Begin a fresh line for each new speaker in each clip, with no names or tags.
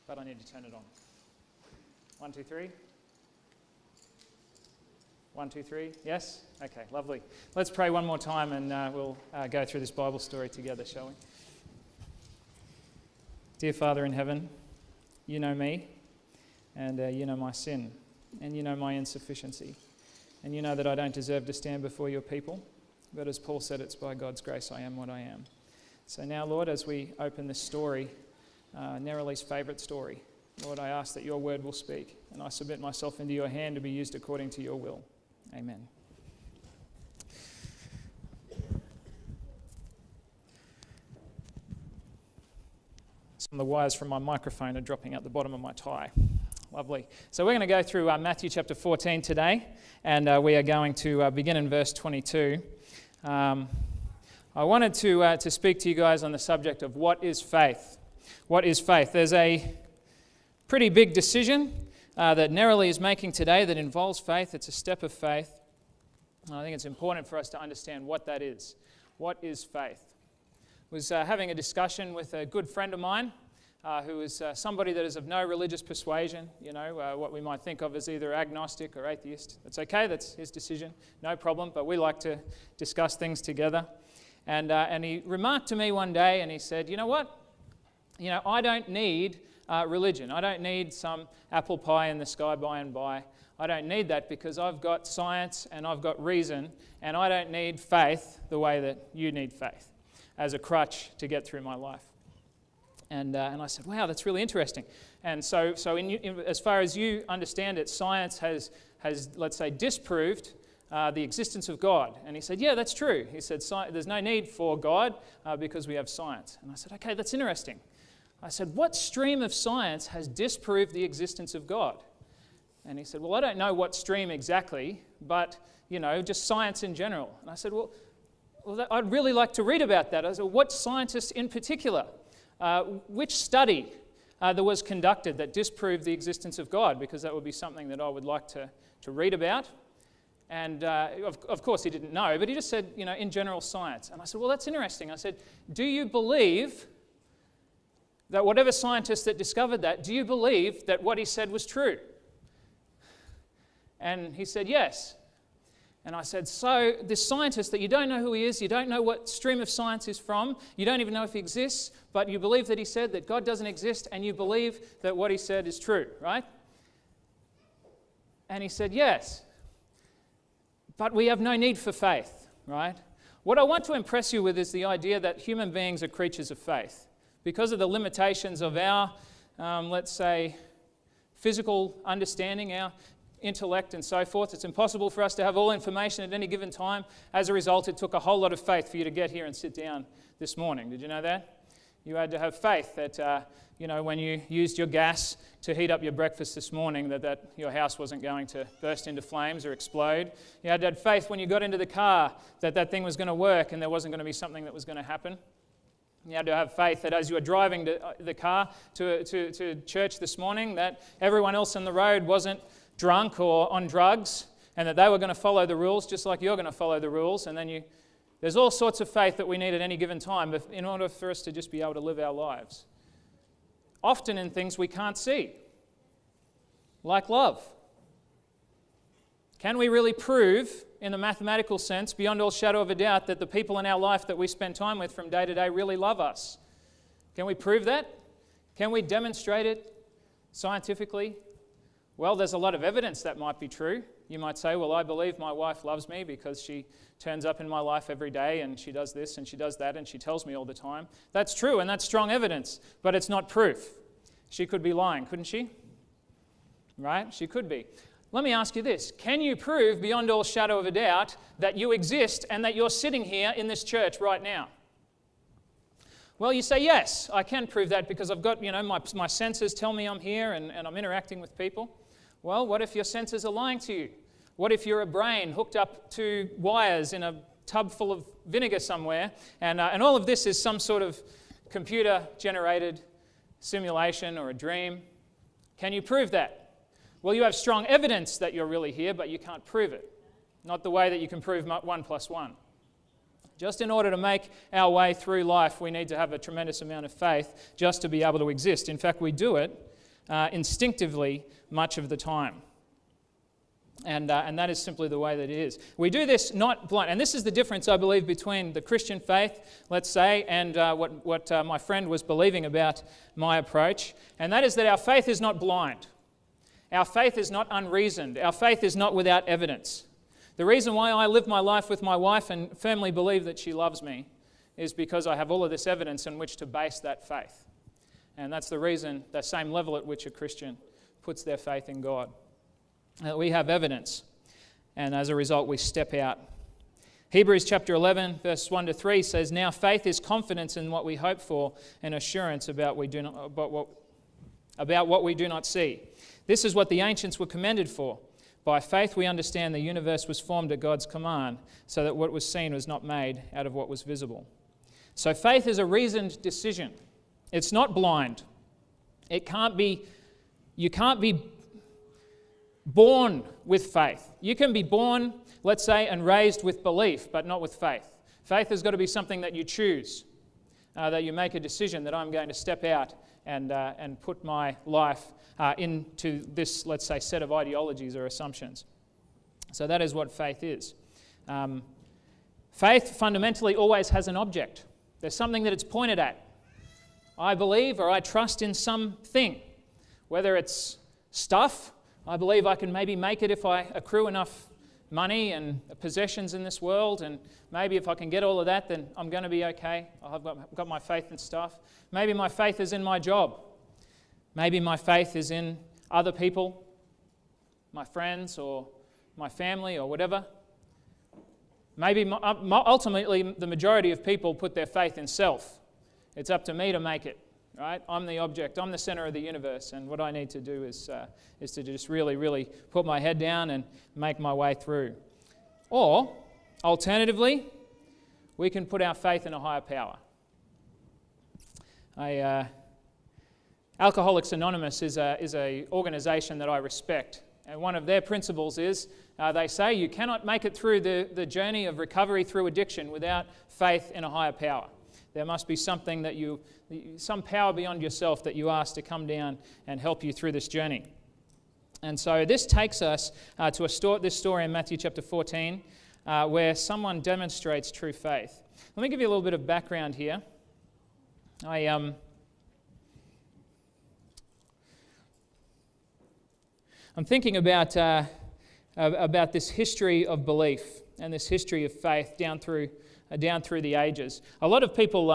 but I need to turn it on. 1, 2, 3. 1, 2, 3. Yes? Okay, lovely. Let's pray one more time and we'll go through this Bible story together, shall we? Dear Father in heaven, you know me, and you know my sin, and you know my insufficiency, and you know that I don't deserve to stand before your people, but as Paul said, it's by God's grace I am what I am. So now, Lord, as we open this story, Nerili's favourite story, Lord, I ask that your word will speak, and I submit myself into your hand to be used according to your will. Amen. Some of the wires from my microphone are dropping out the bottom of my tie. Lovely. So we're going to go through Matthew chapter 14 today, and we are going to begin in verse 22. I wanted to speak to you guys on the subject of what is faith. What is faith? There's a pretty big decision that Nerily is making today that involves faith. It's a step of faith. And I think it's important for us to understand what that is. What is faith? I was having a discussion with a good friend of mine who is somebody that is of no religious persuasion, what we might think of as either agnostic or atheist. That's okay, that's his decision, no problem, but we like to discuss things together. And he remarked to me one day and he said, you know what? I don't need religion. I don't need some apple pie in the sky by and by. I don't need that because I've got science and I've got reason, and I don't need faith the way that you need faith as a crutch to get through my life. And I said, wow, that's really interesting. And so as far as you understand it, science has let's say, disproved the existence of God. And he said, yeah, that's true. He said, there's no need for God because we have science. And I said, okay, that's interesting. I said, what stream of science has disproved the existence of God? And he said, well, I don't know what stream exactly, but, just science in general. And I said, well, I'd really like to read about that. I said, what scientist in particular? Which study that was conducted that disproved the existence of God? Because that would be something that I would like to read about. And of course he didn't know, but he just said, in general science. And I said, well, that's interesting. I said, do you believe that whatever scientist that discovered that, do you believe that what he said was true? And he said, yes. And I said, so this scientist that you don't know who he is, you don't know what stream of science he's from, you don't even know if he exists, but you believe that he said that God doesn't exist, and you believe that what he said is true, right? And he said, yes. But we have no need for faith, right? What I want to impress you with is the idea that human beings are creatures of faith. Because of the limitations of our, let's say, physical understanding, our intellect and so forth, it's impossible for us to have all information at any given time. As a result, it took a whole lot of faith for you to get here and sit down this morning. Did you know that? You had to have faith that, when you used your gas to heat up your breakfast this morning, that your house wasn't going to burst into flames or explode. You had to have faith when you got into the car that thing was going to work and there wasn't going to be something that was going to happen. You had to have faith that as you were driving the car to church this morning, that everyone else on the road wasn't drunk or on drugs, and that they were going to follow the rules just like you're going to follow the rules. And then there's all sorts of faith that we need at any given time in order for us to just be able to live our lives. Often in things we can't see, like love. Can we really prove, in the mathematical sense, beyond all shadow of a doubt, that the people in our life that we spend time with from day to day really love us? Can we prove that? Can we demonstrate it scientifically? Well, there's a lot of evidence that might be true. You might say, well, I believe my wife loves me because she turns up in my life every day and she does this and she does that and she tells me all the time. That's true and that's strong evidence, but it's not proof. She could be lying, couldn't she? Right? She could be. Let me ask you this. Can you prove beyond all shadow of a doubt that you exist and that you're sitting here in this church right now? Well, you say, yes, I can prove that because I've got, my senses tell me I'm here and I'm interacting with people. Well, what if your senses are lying to you? What if you're a brain hooked up to wires in a tub full of vinegar somewhere and all of this is some sort of computer-generated simulation or a dream? Can you prove that? Well, you have strong evidence that you're really here, but you can't prove it. Not the way that you can prove 1 + 1. Just in order to make our way through life, we need to have a tremendous amount of faith just to be able to exist. In fact, we do it instinctively much of the time. And that is simply the way that it is. We do this not blind. And this is the difference, I believe, between the Christian faith, let's say, and what my friend was believing about my approach. And that is that our faith is not blind. Our faith is not unreasoned. Our faith is not without evidence. The reason why I live my life with my wife and firmly believe that she loves me is because I have all of this evidence in which to base that faith. And that's the reason, the same level at which a Christian puts their faith in God. We have evidence, and as a result we step out. Hebrews chapter 11 verse 1 to 3 says, "Now faith is confidence in what we hope for and assurance about what we do not see. This is what the ancients were commended for. By faith we understand the universe was formed at God's command, so that what was seen was not made out of what was visible." So faith is a reasoned decision. It's not blind. You can't be born with faith. You can be born, let's say, and raised with belief, but not with faith. Faith has got to be something that you choose, that you make a decision that I'm going to step out and put my life into this, let's say, set of ideologies or assumptions. So that is what faith is. Faith fundamentally always has an object. There's something that it's pointed at. I believe or I trust in something, whether it's stuff. I believe I can maybe make it if I accrue enough money and possessions in this world, and maybe if I can get all of that, then I'm going to be okay. I've got my faith in stuff. Maybe my faith is in my job. Maybe my faith is in other people, my friends or my family or whatever. Maybe ultimately the majority of people put their faith in self. It's up to me to make it. Right? I'm the object. I'm the center of the universe, and what I need to do is to just really, really put my head down and make my way through. Or, alternatively, we can put our faith in a higher power. Alcoholics Anonymous is a organization that I respect, and one of their principles is they say you cannot make it through the journey of recovery through addiction without faith in a higher power. There must be something some power beyond yourself that you ask to come down and help you through this journey. And so this takes us to this story in Matthew chapter 14, where someone demonstrates true faith. Let me give you a little bit of background here. I'm thinking about this history of belief and this history of faith down through the ages. A lot of people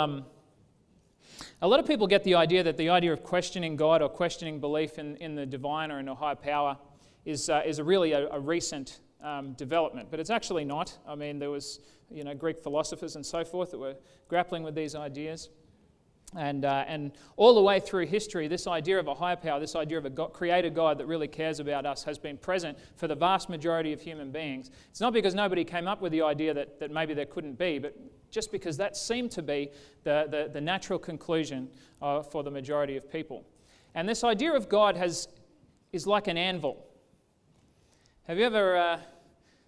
get the idea that the idea of questioning God or questioning belief in the divine or in a high power is really a recent development, but it's actually not. I mean, there was Greek philosophers and so forth that were grappling with these ideas, and all the way through history, this idea of a higher power, this idea of a creator God that really cares about us, has been present for the vast majority of human beings. It's not because nobody came up with the idea that maybe there couldn't be, but just because that seemed to be the natural conclusion for the majority of people. And this idea of God is like an anvil. Have you ever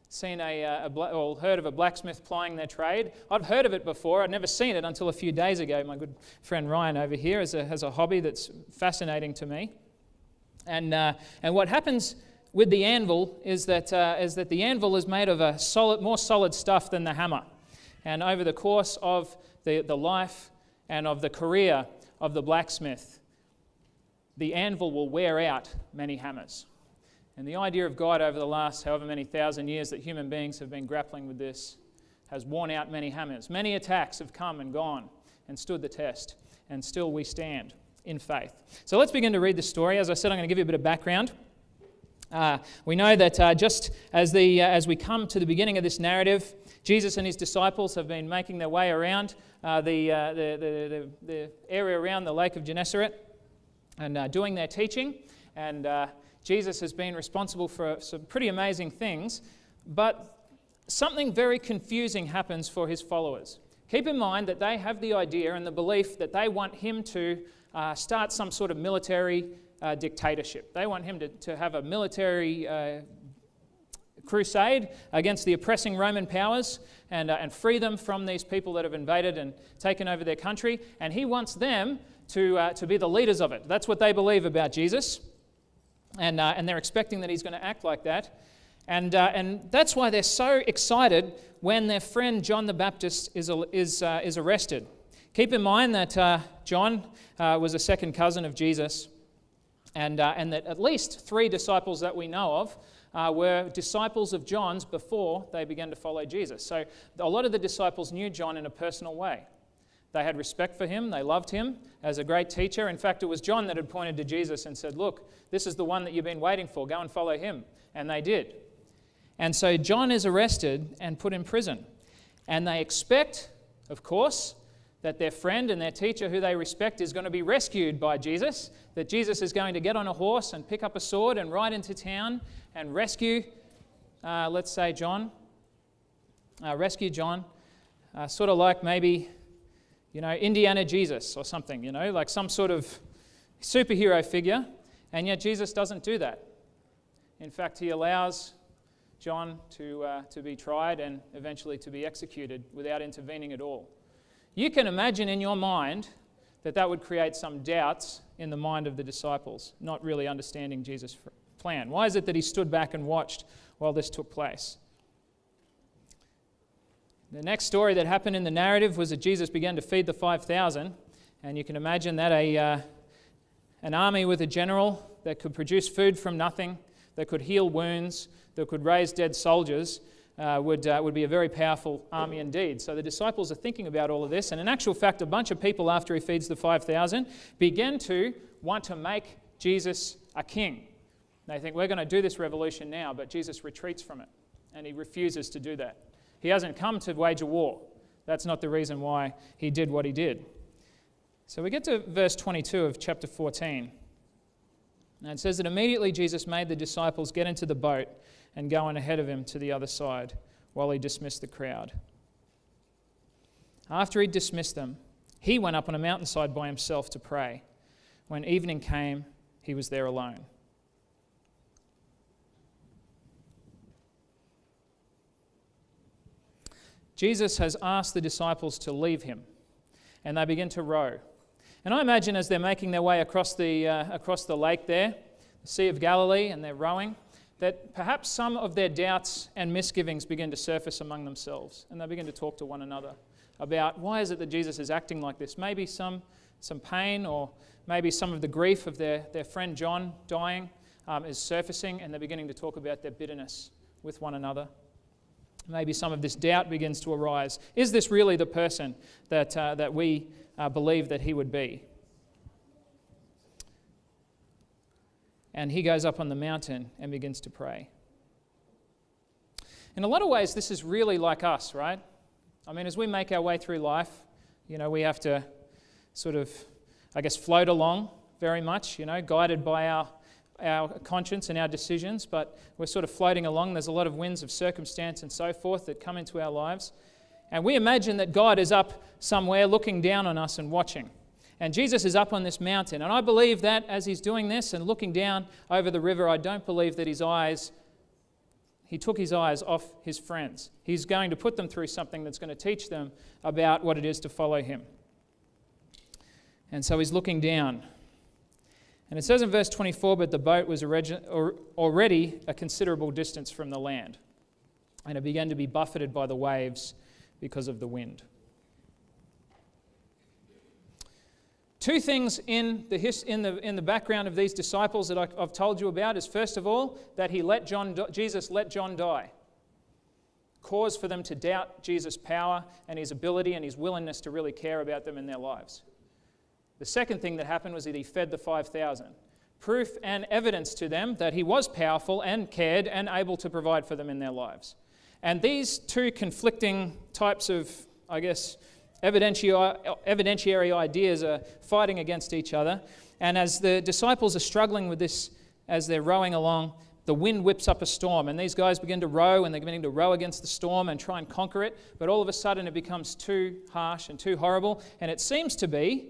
seen or heard of a blacksmith plying their trade? I've heard of it before. I'd never seen it until a few days ago. My good friend Ryan over here has a hobby that's fascinating to me. And what happens with the anvil is that the anvil is made of more solid stuff than the hammer. And over the course of the life and of the career of the blacksmith, the anvil will wear out many hammers. And the idea of God over the last however many thousand years that human beings have been grappling with this has worn out many hammers. Many attacks have come and gone and stood the test, and still we stand in faith. So let's begin to read the story. As I said, I'm going to give you a bit of background. We know that just as we come to the beginning of this narrative, Jesus and his disciples have been making their way around the area around the Lake of Gennesaret and doing their teaching. And Jesus has been responsible for some pretty amazing things, but something very confusing happens for his followers. Keep in mind that they have the idea and the belief that they want him to start some sort of military dictatorship. They want him to have a military crusade against the oppressing Roman powers and free them from these people that have invaded and taken over their country. And he wants them to be the leaders of it. That's what they believe about Jesus. And they're expecting that he's going to act like that. And that's why they're so excited when their friend John the Baptist is arrested. Keep in mind that John was a second cousin of Jesus, and that at least 3 disciples that we know of were disciples of John's before they began to follow Jesus. So a lot of the disciples knew John in a personal way. They had respect for him. They loved him as a great teacher. In fact, it was John that had pointed to Jesus and said, "Look, this is the one that you've been waiting for. Go and follow him." And they did. And so John is arrested and put in prison. And they expect, of course, that their friend and their teacher who they respect is going to be rescued by Jesus, that Jesus is going to get on a horse and pick up a sword and ride into town and rescue, let's say, John. Rescue John, sort of like maybe, Indiana Jesus or something, like some sort of superhero figure. And yet Jesus doesn't do that. In fact, he allows John to be tried and eventually to be executed without intervening at all. You can imagine in your mind that would create some doubts in the mind of the disciples, not really understanding Jesus' plan. Why is it that he stood back and watched while this took place? The next story that happened in the narrative was that Jesus began to feed the 5,000, and you can imagine that an army with a general that could produce food from nothing, that could heal wounds, that could raise dead soldiers, would be a very powerful army indeed. So the disciples are thinking about all of this, and in actual fact, a bunch of people after he feeds the 5,000 begin to want to make Jesus a king. They think, we're going to do this revolution now, but Jesus retreats from it, and he refuses to do that. He hasn't come to wage a war. That's not the reason why he did what he did. So we get to verse 22 of chapter 14. And it says that immediately Jesus made the disciples get into the boat and go on ahead of him to the other side while he dismissed the crowd. After he dismissed them, he went up on a mountainside by himself to pray. When evening came, he was there alone. Jesus has asked the disciples to leave him, and they begin to row. And I imagine as they're making their way across the lake there, the Sea of Galilee, and they're rowing, that perhaps some of their doubts and misgivings begin to surface among themselves, and they begin to talk to one another about why is it that Jesus is acting like this. Maybe some pain, or maybe some of the grief of their friend John dying is surfacing, and they're beginning to talk about their bitterness with one another. Maybe some of this doubt begins to arise. Is this really the person that we believe that he would be? And he goes up on the mountain and begins to pray. In a lot of ways, this is really like us, right? I mean, as we make our way through life, we have to sort of, float along very much, guided by our conscience and our decisions, but we're sort of floating along. There's a lot of winds of circumstance and so forth that come into our lives. And we imagine that God is up somewhere looking down on us and watching. And Jesus is up on this mountain. And I believe that as he's doing this and looking down over the river, I don't believe that he took his eyes off his friends. He's going to put them through something that's going to teach them about what it is to follow him. And so he's looking down. And it says in verse 24, but the boat was already a considerable distance from the land, and it began to be buffeted by the waves because of the wind. Two things in the background of these disciples that I've told you about is, first of all, that Jesus let John die. Cause for them to doubt Jesus' power and his ability and his willingness to really care about them in their lives. The second thing that happened was that he fed the 5,000. Proof and evidence to them that he was powerful and cared and able to provide for them in their lives. And these two conflicting types of, evidentiary ideas are fighting against each other. And as the disciples are struggling with this, as they're rowing along, the wind whips up a storm. And these guys begin to row, and they're beginning to row against the storm and try and conquer it. But all of a sudden it becomes too harsh and too horrible. And it seems to be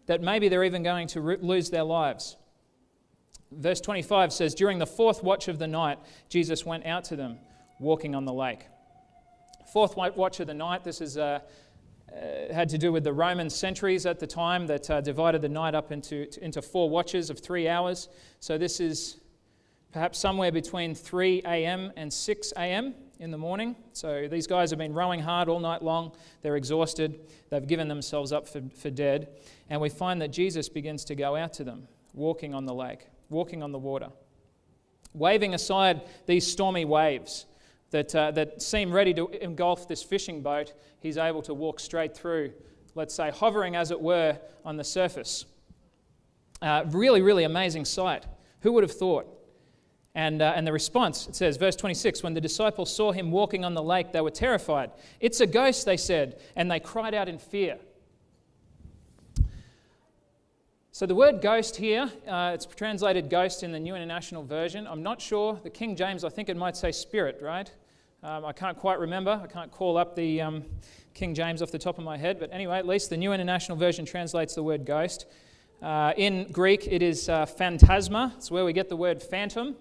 that maybe they're even going to lose their lives. Verse 25 says, during the fourth watch of the night, Jesus went out to them, walking on the lake. Fourth watch of the night, this is had to do with the Roman centuries at the time that divided the night up into 4 watches of 3 hours. So this is perhaps somewhere between 3 a.m. and 6 a.m. in the morning. So these guys have been rowing hard all night long. They're exhausted. They've given themselves up for dead. And we find that Jesus begins to go out to them, walking on the lake, walking on the water, waving aside these stormy waves that seem ready to engulf this fishing boat. He's able to walk straight through, let's say, hovering as it were on the surface. Really, really amazing sight. Who would have thought? And the response, it says, verse 26, when the disciples saw him walking on the lake, they were terrified. "It's a ghost," they said, and they cried out in fear. So the word ghost here, it's translated ghost in the New International Version. I'm not sure. The King James, I think it might say spirit, right? I can't quite remember. I can't call up the King James off the top of my head. But anyway, at least the New International Version translates the word ghost. In Greek, it is phantasma. It's where we get the word phantom.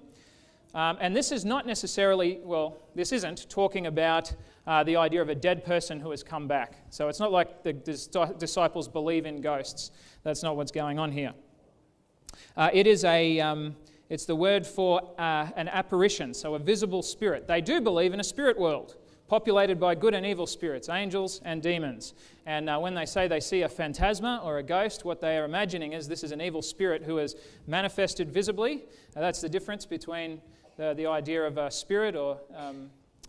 And this is not necessarily, well, this isn't talking about the idea of a dead person who has come back. So it's not like the disciples believe in ghosts. That's not what's going on here. It's the word for an apparition, so a visible spirit. They do believe in a spirit world, populated by good and evil spirits, angels and demons. And when they say they see a phantasma or a ghost, what they are imagining is this is an evil spirit who has manifested visibly. That's the difference between the idea of a spirit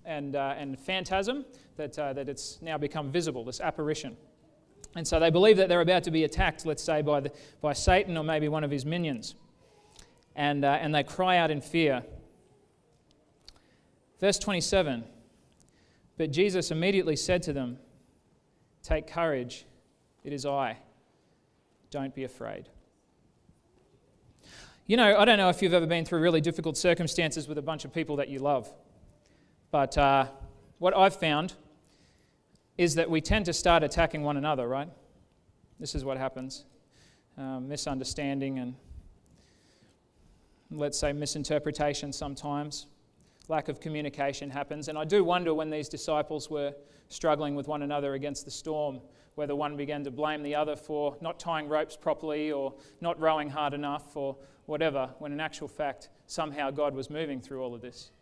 and phantasm, that it's now become visible, this apparition. And so they believe that they're about to be attacked, let's say, by Satan or maybe one of his minions. And they cry out in fear. Verse 27, but Jesus immediately said to them, "Take courage, it is I. Don't be afraid." You know, I don't know if you've ever been through really difficult circumstances with a bunch of people that you love. But what I've found is that we tend to start attacking one another, right? This is what happens. Misunderstanding and, let's say, misinterpretation sometimes. Lack of communication happens. And I do wonder when these disciples were struggling with one another against the storm, whether one began to blame the other for not tying ropes properly or not rowing hard enough or whatever, when in actual fact, somehow God was moving through all of this.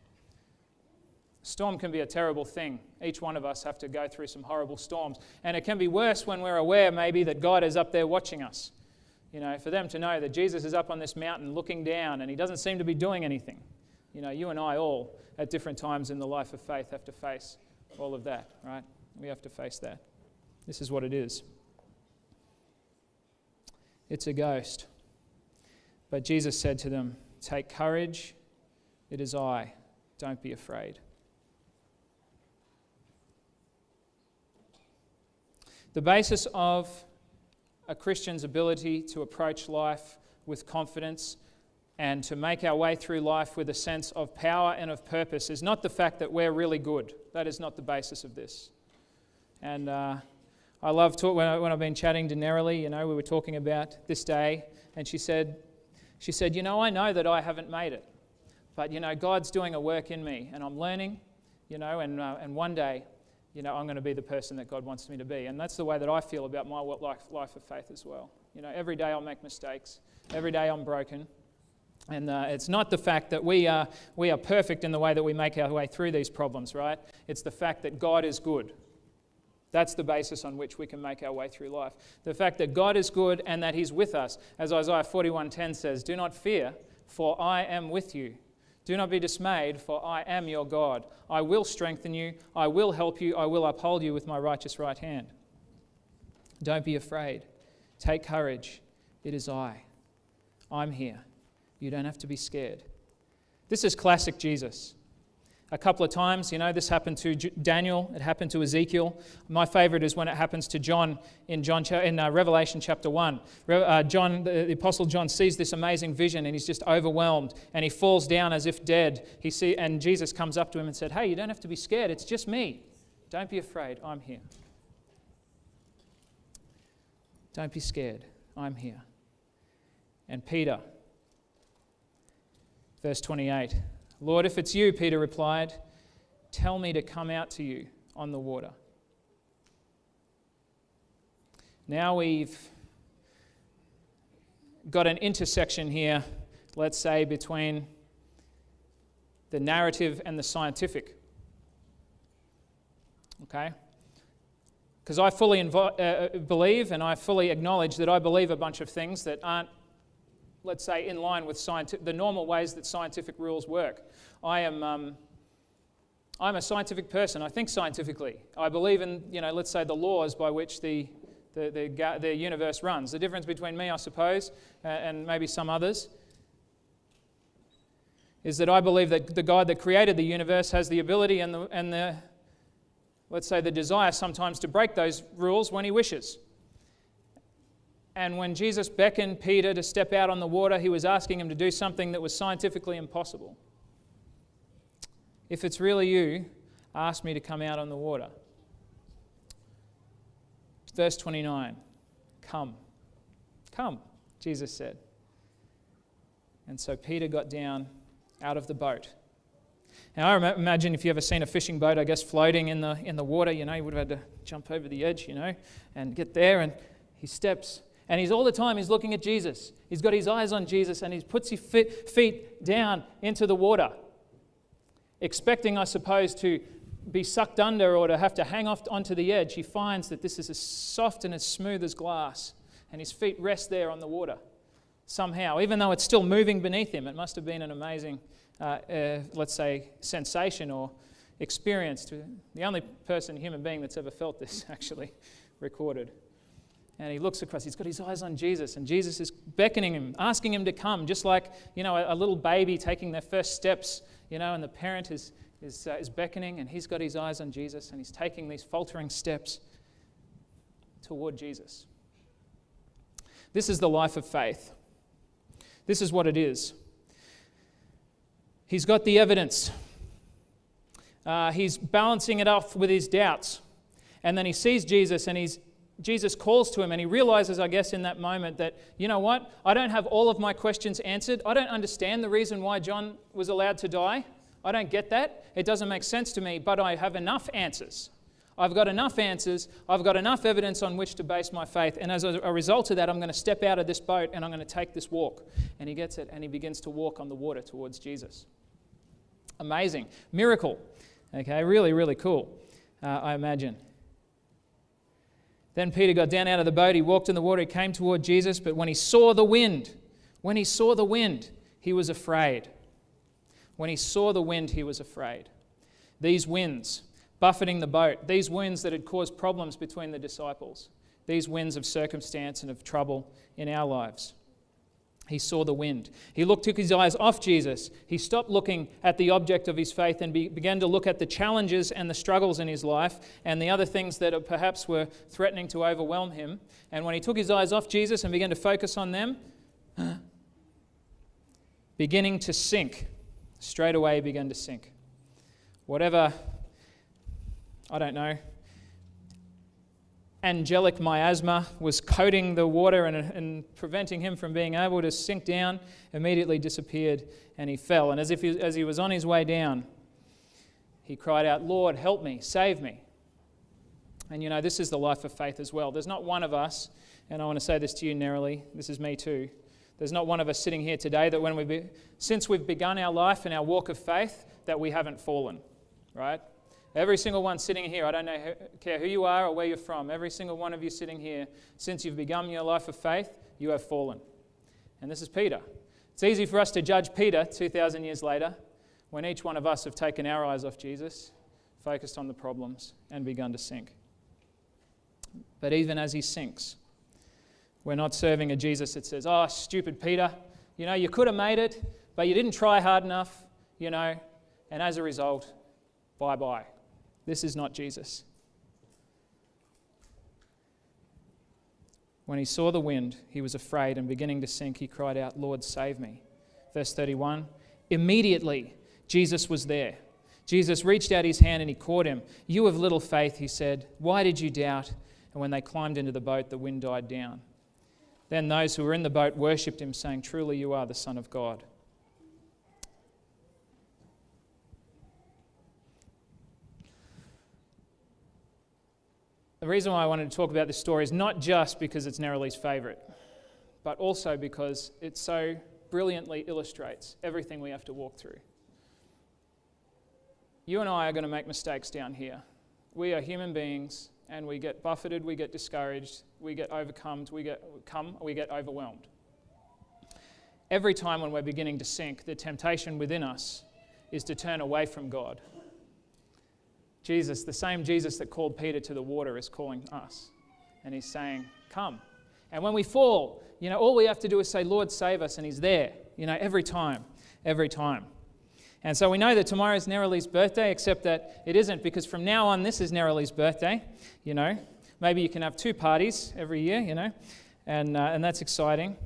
Storm can be a terrible thing. Each one of us have to go through some horrible storms. And it can be worse when we're aware maybe that God is up there watching us. You know, for them to know that Jesus is up on this mountain looking down and he doesn't seem to be doing anything. You know, you and I all at different times in the life of faith have to face all of that, right? We have to face that. This is what it is. It's a ghost. But Jesus said to them, "Take courage, it is I. Don't be afraid." The basis of a Christian's ability to approach life with confidence and to make our way through life with a sense of power and of purpose is not the fact that we're really good. That is not the basis of this. And I love when I've been chatting to Nerily, you know, we were talking about this day, and she said, you know, I know that I haven't made it, but, you know, God's doing a work in me, and I'm learning, you know, and one day, you know, I'm going to be the person that God wants me to be. And that's the way that I feel about my life of faith as well. You know, every day I'll make mistakes. Every day I'm broken. And it's not the fact that we are perfect in the way that we make our way through these problems, right? It's the fact that God is good. That's the basis on which we can make our way through life. The fact that God is good and that He's with us. As Isaiah 41:10 says, "Do not fear, for I am with you. Do not be dismayed, for I am your God. I will strengthen you, I will help you, I will uphold you with my righteous right hand." Don't be afraid. Take courage. It is I. I'm here. You don't have to be scared. This is classic Jesus. A couple of times, you know, this happened to Daniel, it happened to Ezekiel. My favorite is when it happens to John in Revelation chapter 1. The Apostle John sees this amazing vision and he's just overwhelmed and he falls down as if dead. And Jesus comes up to him and said, "Hey, you don't have to be scared, it's just me. Don't be afraid, I'm here. Don't be scared, I'm here." And Peter, Verse 28. Lord, if it's you, Peter replied, tell me to come out to you on the water. Now we've got an intersection here, let's say, between the narrative and the scientific. Okay? Because I fully believe and I fully acknowledge that I believe a bunch of things that aren't, let's say, in line with the normal ways that scientific rules work. I'm a scientific person. I think scientifically. I believe in, let's say, the laws by which the universe runs. The difference between me, I suppose, and maybe some others, is that I believe that the God that created the universe has the ability and the let's say, the desire sometimes to break those rules when he wishes. And when Jesus beckoned Peter to step out on the water, he was asking him to do something that was scientifically impossible. If it's really you, ask me to come out on the water. Verse 29, come, Jesus said. And so Peter got down out of the boat. Now, I imagine if you've ever seen a fishing boat, I guess, floating in the water, you would have had to jump over the edge, and get there, and he steps. And all the time he's looking at Jesus. He's got his eyes on Jesus, and he puts his feet down into the water, expecting, I suppose, to be sucked under or to have to hang off onto the edge. He finds that this is as soft and as smooth as glass, and his feet rest there on the water somehow. Even though it's still moving beneath him, it must have been an amazing let's say, sensation or experience. The only human being that's ever felt this, actually, recorded. And he looks across, he's got his eyes on Jesus, and Jesus is beckoning him, asking him to come, just like, a little baby taking their first steps, and the parent is beckoning, and he's got his eyes on Jesus, and he's taking these faltering steps toward Jesus. This is the life of faith. This is what it is. He's got the evidence. He's balancing it off with his doubts. And then he sees Jesus, and Jesus calls to him, and he realizes, I guess, in that moment that, you know what? I don't have all of my questions answered. I don't understand the reason why John was allowed to die. I don't get that. It doesn't make sense to me, but I have enough answers. I've got enough answers. I've got enough evidence on which to base my faith. And as a result of that, I'm going to step out of this boat, and I'm going to take this walk. And he gets it, and he begins to walk on the water towards Jesus. Amazing. Miracle. Okay, really, really cool, I imagine. Then Peter got down out of the boat. He walked in the water. He came toward Jesus. But when he saw the wind, he was afraid. When he saw the wind, he was afraid. These winds buffeting the boat, these winds that had caused problems between the disciples, these winds of circumstance and of trouble in our lives. He saw the wind. He took his eyes off Jesus. He stopped looking at the object of his faith and began to look at the challenges and the struggles in his life and the other things that perhaps were threatening to overwhelm him. And when he took his eyes off Jesus and began to focus on them, beginning to sink, straight away he began to sink. Whatever, I don't know, angelic miasma was coating the water and preventing him from being able to sink down, immediately disappeared, and he fell. And as he was on his way down, he cried out, "Lord, help me, save me." And this is the life of faith as well. There's not one of us, and I want to say this to you narrowly, this is me too, there's not one of us sitting here today that since we've begun our life and our walk of faith, that we haven't fallen, right? Every single one sitting here, I don't care who you are or where you're from, every single one of you sitting here, since you've begun your life of faith, you have fallen. And this is Peter. It's easy for us to judge Peter 2,000 years later, when each one of us have taken our eyes off Jesus, focused on the problems, and begun to sink. But even as he sinks, we're not serving a Jesus that says, "Oh, stupid Peter, you could have made it, but you didn't try hard enough, and as a result, bye-bye." This is not Jesus. When he saw the wind, he was afraid, and beginning to sink, he cried out, "Lord, save me." Verse 31, immediately Jesus was there. Jesus reached out his hand and he caught him. "You of little faith," he said, "why did you doubt?" And when they climbed into the boat, the wind died down. Then those who were in the boat worshipped him, saying, "Truly you are the Son of God." the reason why I wanted to talk about this story is not just because it's Nerali's favourite, but also because it so brilliantly illustrates everything we have to walk through. You and I are going to make mistakes down here. We are human beings, and we get buffeted, we get discouraged, we get overcome, we get overwhelmed. Every time when we're beginning to sink, the temptation within us is to turn away from God. Jesus, the same Jesus that called Peter to the water, is calling us. And he's saying, come. And when we fall, all we have to do is say, Lord, save us. And he's there, every time. And so we know that tomorrow is Nerali's birthday, except that it isn't, because from now on, this is Nerali's birthday. Maybe you can have 2 parties every year, and that's exciting.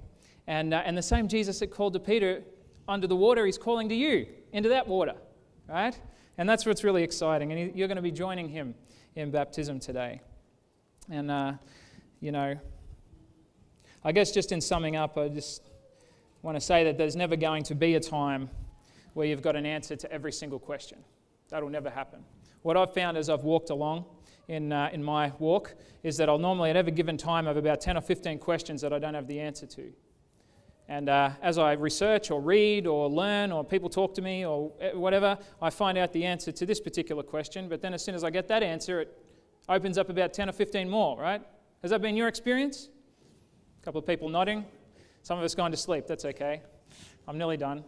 And the same Jesus that called to Peter under the water, he's calling to you into that water, right? And that's what's really exciting. And you're going to be joining him in baptism today. And, I guess just in summing up, I just want to say that there's never going to be a time where you've got an answer to every single question. That'll never happen. What I've found as I've walked along in my walk is that I'll normally at every given time have about 10 or 15 questions that I don't have the answer to. And as I research or read or learn or people talk to me or whatever, I find out the answer to this particular question. But then as soon as I get that answer, it opens up about 10 or 15 more, right? Has that been your experience? A couple of people nodding. Some of us gone to sleep. That's okay. I'm nearly done.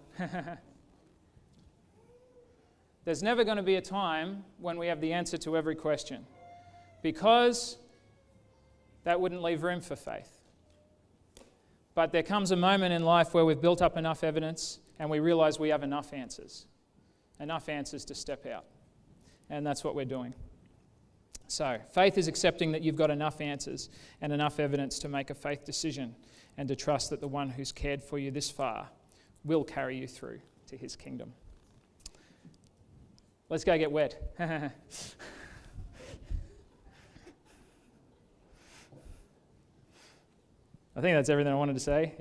There's never going to be a time when we have the answer to every question, because that wouldn't leave room for faith. But there comes a moment in life where we've built up enough evidence and we realize we have enough answers to step out. And that's what we're doing. So, faith is accepting that you've got enough answers and enough evidence to make a faith decision and to trust that the one who's cared for you this far will carry you through to his kingdom. Let's go get wet. I think that's everything I wanted to say.